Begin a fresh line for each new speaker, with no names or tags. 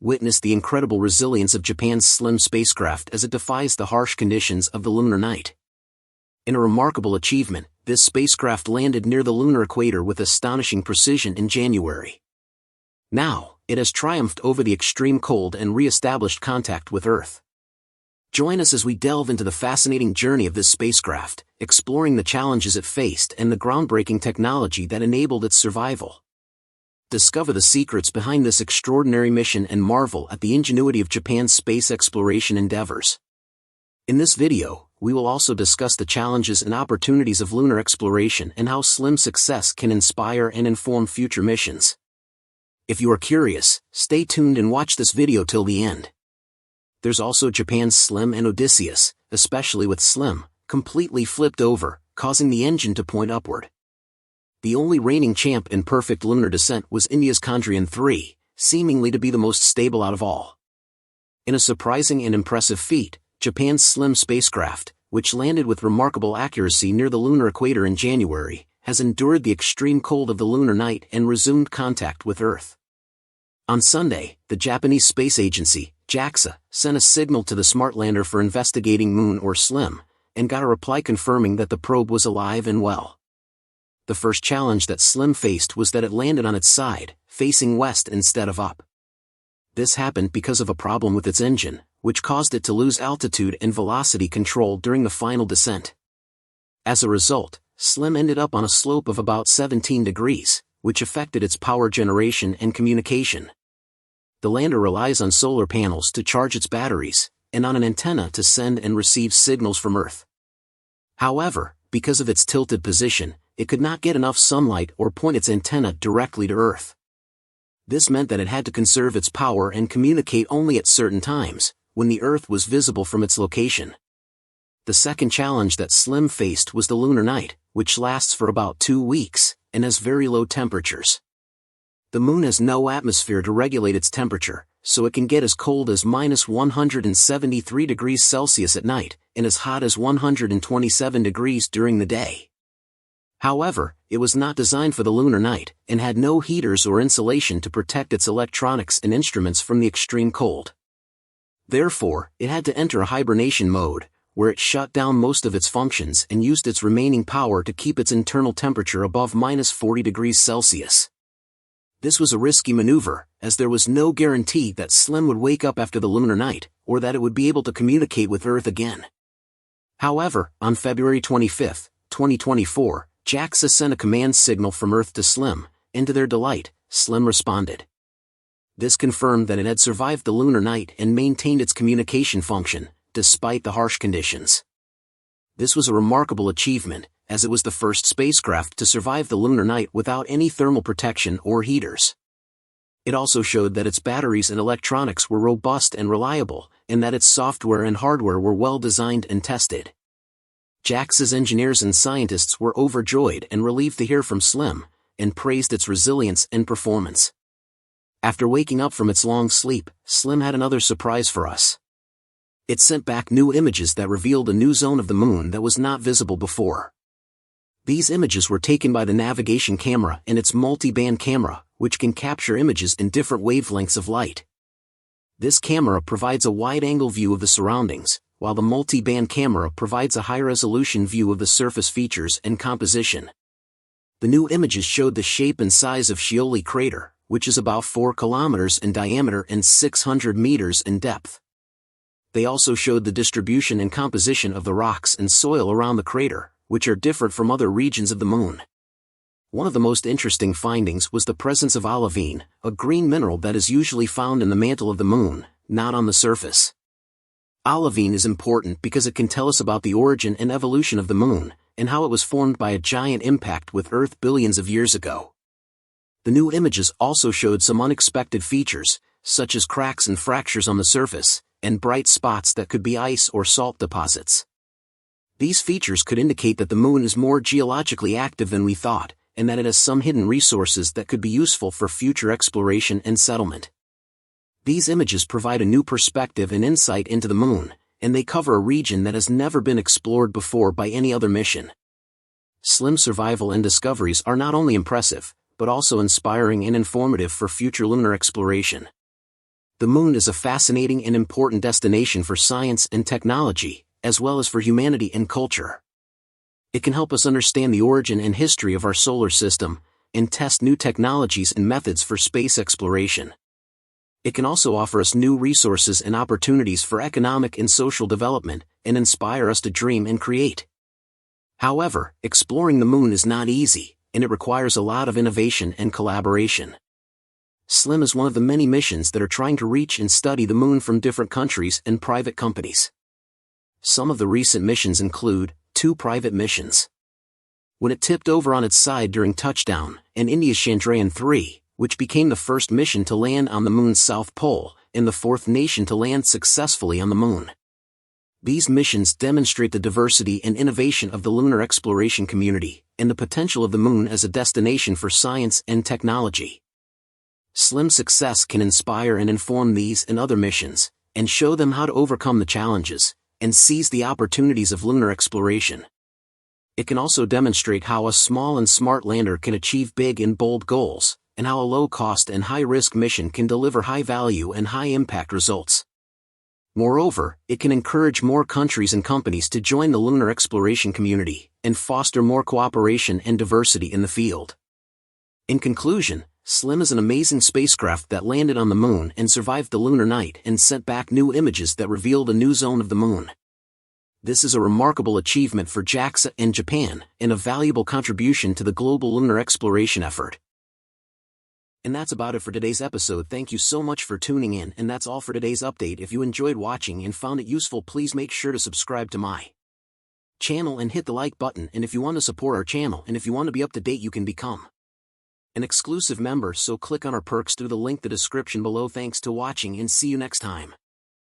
Witness the incredible resilience of Japan's SLIM spacecraft as it defies the harsh conditions of the lunar night. In a remarkable achievement, this spacecraft landed near the lunar equator with astonishing precision in January. Now, it has triumphed over the extreme cold and re-established contact with Earth. Join us as we delve into the fascinating journey of this spacecraft, exploring the challenges it faced and the groundbreaking technology that enabled its survival. Discover the secrets behind this extraordinary mission and marvel at the ingenuity of Japan's space exploration endeavors. In this video, we will also discuss the challenges and opportunities of lunar exploration and how SLIM's success can inspire and inform future missions. If you are curious, stay tuned and watch this video till the end. There's also Japan's SLIM and Odysseus, especially with SLIM, completely flipped over, causing the engine to point upward. The only reigning champ in perfect lunar descent was India's Chandrayaan 3, seemingly to be the most stable out of all. In a surprising and impressive feat, Japan's SLIM spacecraft, which landed with remarkable accuracy near the lunar equator in January, has endured the extreme cold of the lunar night and resumed contact with Earth. On Sunday, the Japanese space agency, JAXA, sent a signal to the smart lander for investigating Moon or SLIM, and got a reply confirming that the probe was alive and well. The first challenge that SLIM faced was that it landed on its side, facing west instead of up. This happened because of a problem with its engine, which caused it to lose altitude and velocity control during the final descent. As a result, SLIM ended up on a slope of about 17 degrees, which affected its power generation and communication. The lander relies on solar panels to charge its batteries, and on an antenna to send and receive signals from Earth. However, because of its tilted position, it could not get enough sunlight or point its antenna directly to Earth. This meant that it had to conserve its power and communicate only at certain times, when the Earth was visible from its location. The second challenge that SLIM faced was the lunar night, which lasts for about 2 weeks, and has very low temperatures. The Moon has no atmosphere to regulate its temperature, so it can get as cold as -173 degrees Celsius at night, and as hot as 127 degrees during the day. However, it was not designed for the lunar night, and had no heaters or insulation to protect its electronics and instruments from the extreme cold. Therefore, it had to enter a hibernation mode, where it shut down most of its functions and used its remaining power to keep its internal temperature above -40 degrees Celsius. This was a risky maneuver, as there was no guarantee that SLIM would wake up after the lunar night, or that it would be able to communicate with Earth again. However, on February 25, 2024, JAXA sent a command signal from Earth to SLIM, and to their delight, SLIM responded. This confirmed that it had survived the lunar night and maintained its communication function, despite the harsh conditions. This was a remarkable achievement, as it was the first spacecraft to survive the lunar night without any thermal protection or heaters. It also showed that its batteries and electronics were robust and reliable, and that its software and hardware were well designed and tested. JAXA's engineers and scientists were overjoyed and relieved to hear from SLIM, and praised its resilience and performance. After waking up from its long sleep, SLIM had another surprise for us. It sent back new images that revealed a new zone of the Moon that was not visible before. These images were taken by the navigation camera and its multi-band camera, which can capture images in different wavelengths of light. This camera provides a wide-angle view of the surroundings, while the multi-band camera provides a high-resolution view of the surface features and composition. The new images showed the shape and size of Scioli crater, which is about 4 kilometers in diameter and 600 meters in depth. They also showed the distribution and composition of the rocks and soil around the crater, which are different from other regions of the Moon. One of the most interesting findings was the presence of olivine, a green mineral that is usually found in the mantle of the Moon, not on the surface. Olivine is important because it can tell us about the origin and evolution of the Moon, and how it was formed by a giant impact with Earth billions of years ago. The new images also showed some unexpected features, such as cracks and fractures on the surface, and bright spots that could be ice or salt deposits. These features could indicate that the Moon is more geologically active than we thought, and that it has some hidden resources that could be useful for future exploration and settlement. These images provide a new perspective and insight into the Moon, and they cover a region that has never been explored before by any other mission. SLIM's survival and discoveries are not only impressive, but also inspiring and informative for future lunar exploration. The moon is a fascinating and important destination for science and technology, as well as for humanity and culture. It can help us understand the origin and history of our solar system, and test new technologies and methods for space exploration. It can also offer us new resources and opportunities for economic and social development, and inspire us to dream and create. However, exploring the moon is not easy, and it requires a lot of innovation and collaboration. SLIM is one of the many missions that are trying to reach and study the moon from different countries and private companies. Some of the recent missions include 2 private missions. When it tipped over on its side during touchdown, and India's Chandrayaan-3, which became the first mission to land on the moon's south pole, and the 4th nation to land successfully on the moon. These missions demonstrate the diversity and innovation of the lunar exploration community, and the potential of the moon as a destination for science and technology. SLIM's success can inspire and inform these and other missions, and show them how to overcome the challenges, and seize the opportunities of lunar exploration. It can also demonstrate how a small and smart lander can achieve big and bold goals, and how a low-cost and high-risk mission can deliver high-value and high-impact results. Moreover, it can encourage more countries and companies to join the lunar exploration community, and foster more cooperation and diversity in the field. In conclusion, SLIM is an amazing spacecraft that landed on the moon and survived the lunar night and sent back new images that revealed a new zone of the moon. This is a remarkable achievement for JAXA and Japan, and a valuable contribution to the global lunar exploration effort. And that's about it for today's episode. Thank you so much for tuning in, and that's all for today's update. If you enjoyed watching and found it useful, please make sure to subscribe to my channel and hit the like button. And if you want to support our channel and if you want to be up to date, you can become an exclusive member, so click on our perks through the link in the description below. Thanks to watching, and see you next time.